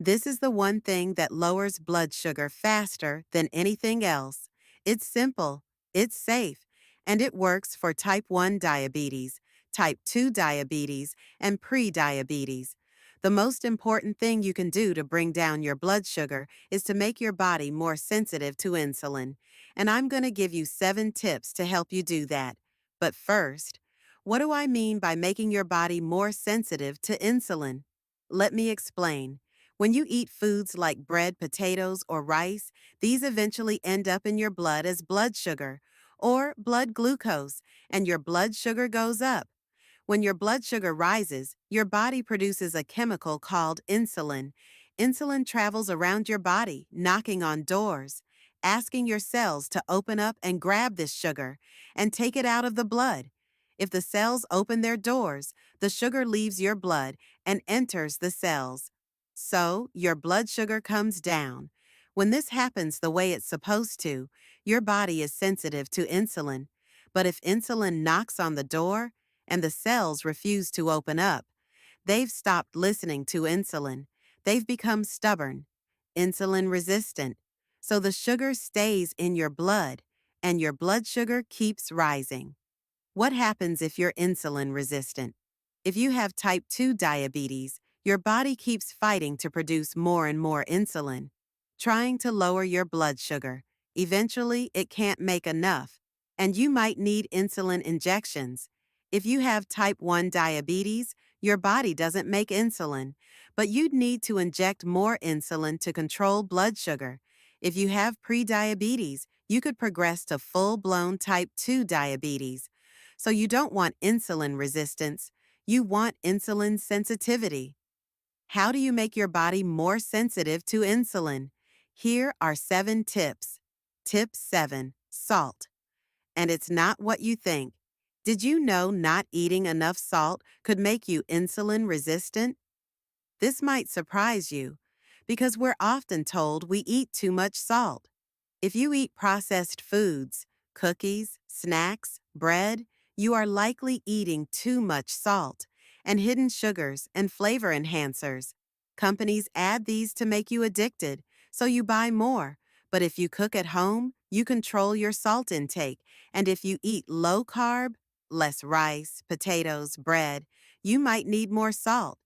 This is the one thing that lowers blood sugar faster than anything else. It's simple, it's safe, and it works for type 1 diabetes, type 2 diabetes, and pre-diabetes. The most important thing you can do to bring down your blood sugar is to make your body more sensitive to insulin. And I'm going to give you 7 tips to help you do that. But first, what do I mean by making your body more sensitive to insulin? Let me explain. When you eat foods like bread, potatoes, or rice, these eventually end up in your blood as blood sugar or blood glucose, and your blood sugar goes up. When your blood sugar rises, your body produces a chemical called insulin. Insulin travels around your body, knocking on doors, asking your cells to open up and grab this sugar and take it out of the blood. If the cells open their doors, the sugar leaves your blood and enters the cells. So, your blood sugar comes down. When this happens the way it's supposed to, your body is sensitive to insulin. But if insulin knocks on the door, and the cells refuse to open up, they've stopped listening to insulin. They've become stubborn, insulin resistant. So the sugar stays in your blood, and your blood sugar keeps rising. What happens if you're insulin resistant? If you have type 2 diabetes, your body keeps fighting to produce more and more insulin, trying to lower your blood sugar. Eventually, it can't make enough, and you might need insulin injections. If you have type 1 diabetes, your body doesn't make insulin, but you'd need to inject more insulin to control blood sugar. If you have prediabetes, you could progress to full-blown type 2 diabetes. So you don't want insulin resistance, you want insulin sensitivity. How do you make your body more sensitive to insulin? Here are 7 tips. Tip 7. Salt. And it's not what you think. Did you know not eating enough salt could make you insulin resistant? This might surprise you, because we're often told we eat too much salt. If you eat processed foods, cookies, snacks, bread, you are likely eating too much salt and hidden sugars and flavor enhancers. Companies add these to make you addicted, so you buy more. But if you cook at home, you control your salt intake. And if you eat low carb, less rice, potatoes, bread, you might need more salt.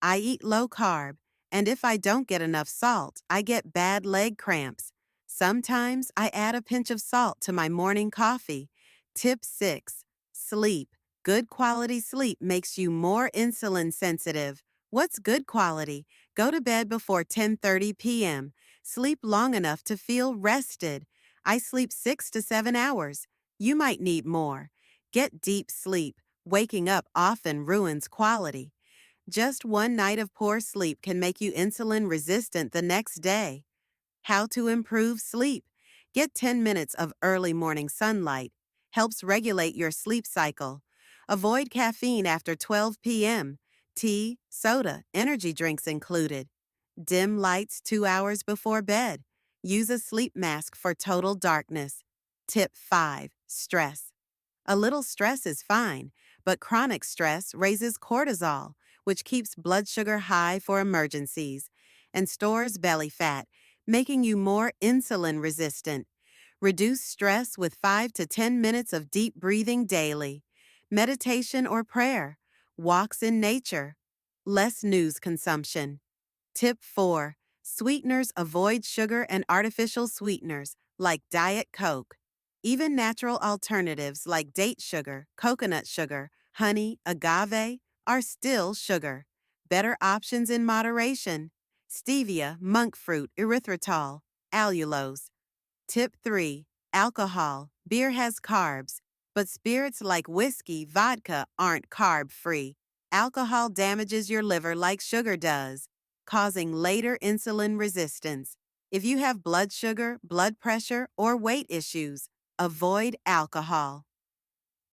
I eat low carb, and if I don't get enough salt, I get bad leg cramps. Sometimes I add a pinch of salt to my morning coffee. Tip 6. Sleep. Good quality sleep makes you more insulin sensitive. What's good quality? Go to bed before 10:30 p.m. Sleep long enough to feel rested. I sleep 6 to 7 hours. You might need more. Get deep sleep. Waking up often ruins quality. Just one night of poor sleep can make you insulin resistant the next day. How to improve sleep? Get 10 minutes of early morning sunlight. Helps regulate your sleep cycle. Avoid caffeine after 12 p.m. Tea, soda, energy drinks included. Dim lights 2 hours before bed. Use a sleep mask for total darkness. Tip 5. Stress. A little stress is fine, but chronic stress raises cortisol, which keeps blood sugar high for emergencies, and stores belly fat, making you more insulin resistant. Reduce stress with 5 to 10 minutes of deep breathing daily. Meditation or prayer. Walks in nature. Less news consumption. Tip 4. Sweeteners. Avoid sugar and artificial sweeteners like Diet Coke. Even natural alternatives like date sugar, coconut sugar, honey, agave are still sugar. Better options in moderation. Stevia, monk fruit, erythritol, allulose. Tip 3. Alcohol. Beer has carbs, but spirits like whiskey, vodka aren't carb-free. Alcohol damages your liver like sugar does, causing later insulin resistance. If you have blood sugar, blood pressure, or weight issues, avoid alcohol.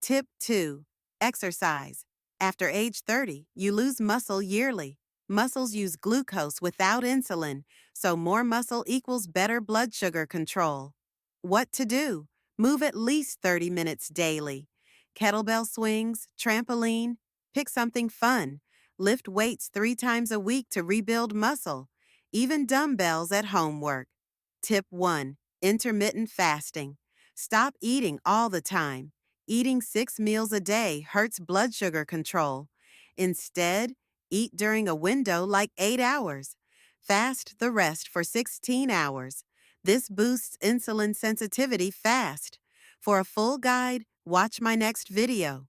Tip 2. Exercise. After age 30, you lose muscle yearly. Muscles use glucose without insulin, so more muscle equals better blood sugar control. What to do? Move at least 30 minutes daily. Kettlebell swings, trampoline, pick something fun. Lift weights 3 times a week to rebuild muscle. Even dumbbells at home work. Tip 1. Intermittent fasting. Stop eating all the time. Eating 6 meals a day hurts blood sugar control. Instead, eat during a window like 8 hours. Fast the rest for 16 hours. This boosts insulin sensitivity fast. For a full guide, watch my next video.